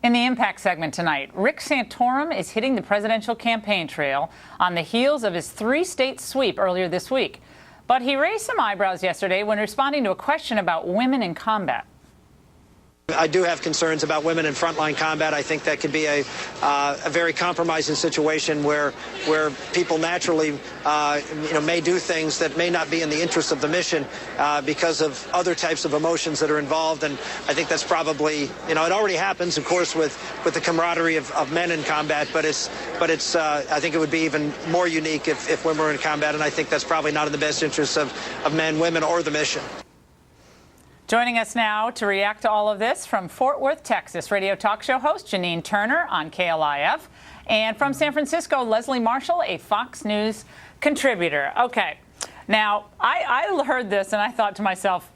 In the Impact segment tonight, Rick Santorum is hitting the presidential campaign trail on the heels of his three-state sweep earlier this week. But he raised some eyebrows yesterday when responding to a question about women in combat. I do have concerns about women in frontline combat. I think that could be a very compromising situation where people naturally, may do things that may not be in the interest of the mission because of other types of emotions that are involved. And I think that's probably, it already happens, of course, with the camaraderie of men in combat. But it's I think it would be even more unique if women were in combat. And I think that's probably not in the best interests of men, women, or the mission. Joining us now to react to all of this from Fort Worth, Texas, radio talk show host Janine Turner on KLIF. And from San Francisco, Leslie Marshall, a Fox News contributor. Okay, now I heard this and I thought to myself,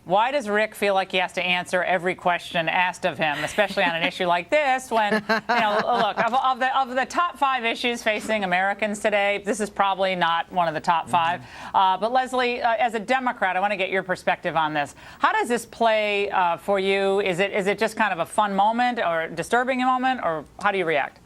why does Rick feel like he has to answer every question asked of him, especially on an issue like this when, look, of the top 5 issues facing Americans today, this is probably not one of the top 5. But Leslie, as a Democrat, I want to get your perspective on this. How does this play for you? Is it just kind of a fun moment or disturbing moment, or how do you react?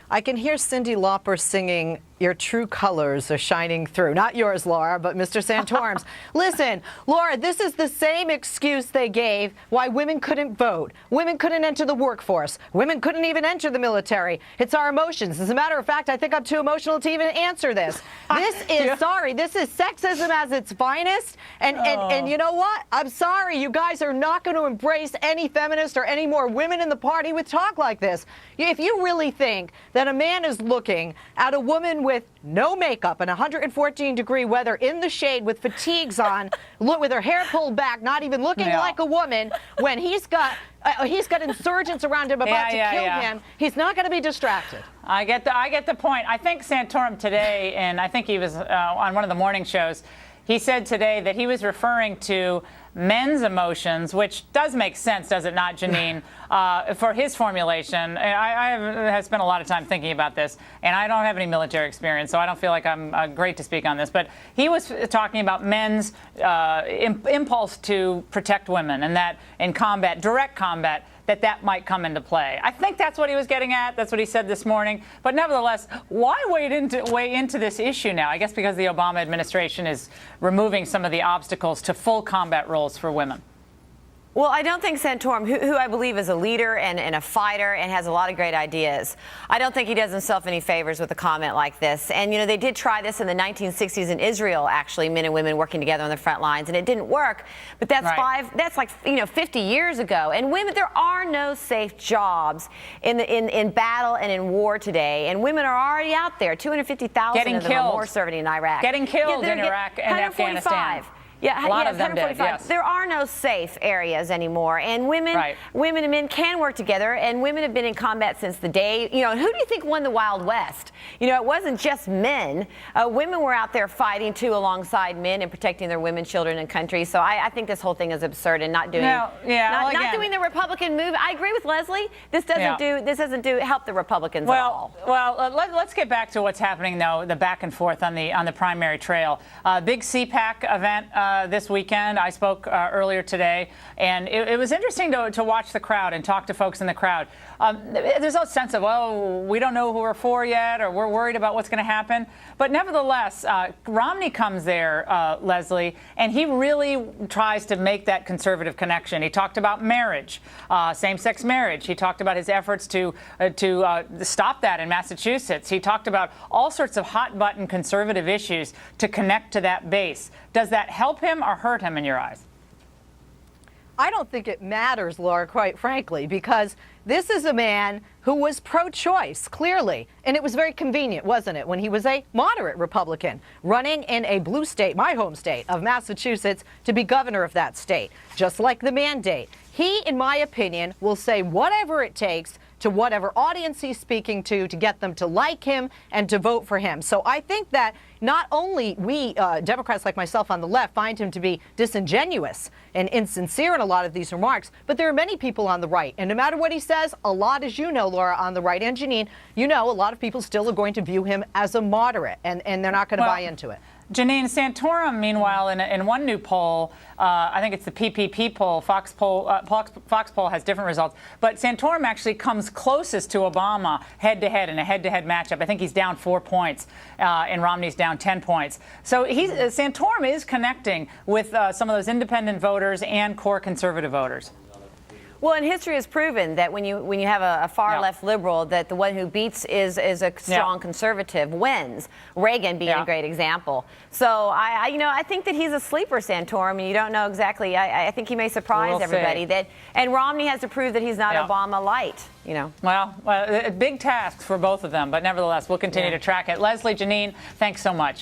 I can hear Cyndi Lauper singing "Your True Colors Are Shining Through." Not yours, Laura, but Mr. Santorum's. Listen, Laura, this is the same excuse they gave why women couldn't vote. Women couldn't enter the workforce. Women couldn't even enter the military. It's our emotions. As a matter of fact, I think I'm too emotional to even answer this. This is, sorry, this is sexism at its finest. And you know what? I'm sorry, you guys are not going to embrace any feminist or any more women in the party with talk like this. If you really think that a man is looking at a woman with no makeup and 114-degree weather in the shade with fatigues on, with her hair pulled back, not even looking like a woman, when he's got insurgents around him about to kill him, he's not going to be distracted. I get the point. I think Santorum today, and I think he was on one of the morning shows, he said today that he was referring to men's emotions, which does make sense, does it not, Janine, for his formulation. I have spent a lot of time thinking about this, and I don't have any military experience, so I don't feel like I'm great to speak on this. But he was talking about men's impulse to protect women, and that in combat, direct combat, that might come into play. I think that's what he was getting at. That's what he said this morning. But nevertheless, why weigh into this issue now? I guess because the Obama administration is removing some of the obstacles to full combat roles for women. Well, I don't think Santorum, who I believe is a leader and a fighter and has a lot of great ideas, I don't think he does himself any favors with a comment like this. And, they did try this in the 1960s in Israel, actually, men and women working together on the front lines, and it didn't work. But that's that's like 50 years ago. And women, there are no safe jobs in battle and in war today. And women are already out there. 250,000 of them are more serving in Iraq. Getting killed in Iraq and Afghanistan. Yeah, a lot of them did, yes. There are no safe areas anymore, and women and men can work together, and women have been in combat since the day. Who do you think won the Wild West? It wasn't just men. Women were out there fighting too alongside men and protecting their women, children, and country. So I think this whole thing is absurd and not doing not doing the Republican move. I agree with Leslie. This doesn't help the Republicans at all. Well, let's get back to what's happening though. The back and forth on the primary trail. Big CPAC event. This weekend. I spoke earlier today, and it was interesting to watch the crowd and talk to folks in the crowd. There's a sense of, we don't know who we're for yet, or we're worried about what's going to happen. But nevertheless, Romney comes there, Leslie, and he really tries to make that conservative connection. He talked about marriage, same-sex marriage. He talked about his efforts to stop that in Massachusetts. He talked about all sorts of hot-button conservative issues to connect to that base. Does that help him or hurt him in your eyes? I don't think it matters, Laura, quite frankly, because this is a man who was pro-choice, clearly. And it was very convenient, wasn't it, when he was a moderate Republican running in a blue state, my home state of Massachusetts, to be governor of that state, just like the mandate. He, in my opinion, will say whatever it takes to whatever audience he's speaking to get them to like him and to vote for him. So I think that not only we Democrats like myself on the left find him to be disingenuous and insincere in a lot of these remarks, but there are many people on the right. And no matter what he says, a lot, as you know, Laura, on the right, and Janine, a lot of people still are going to view him as a moderate, and they're not going to buy into it. Janine, Santorum, meanwhile, in one new poll, I think it's the PPP poll, Fox poll has different results, but Santorum actually comes closest to Obama head-to-head in a head-to-head matchup. I think he's down 4 points, and Romney's down 10 points. So Santorum is connecting with some of those independent voters and core conservative voters. Well, and history has proven that when you have a far left liberal, that the one who beats is a strong conservative wins. Reagan being a great example. So I think that he's a sleeper, Santorum, and you don't know exactly. I think he may surprise everybody. And Romney has to prove that he's not Obama light. Well, big tasks for both of them, but nevertheless, we'll continue to track it. Leslie, Janine, thanks so much.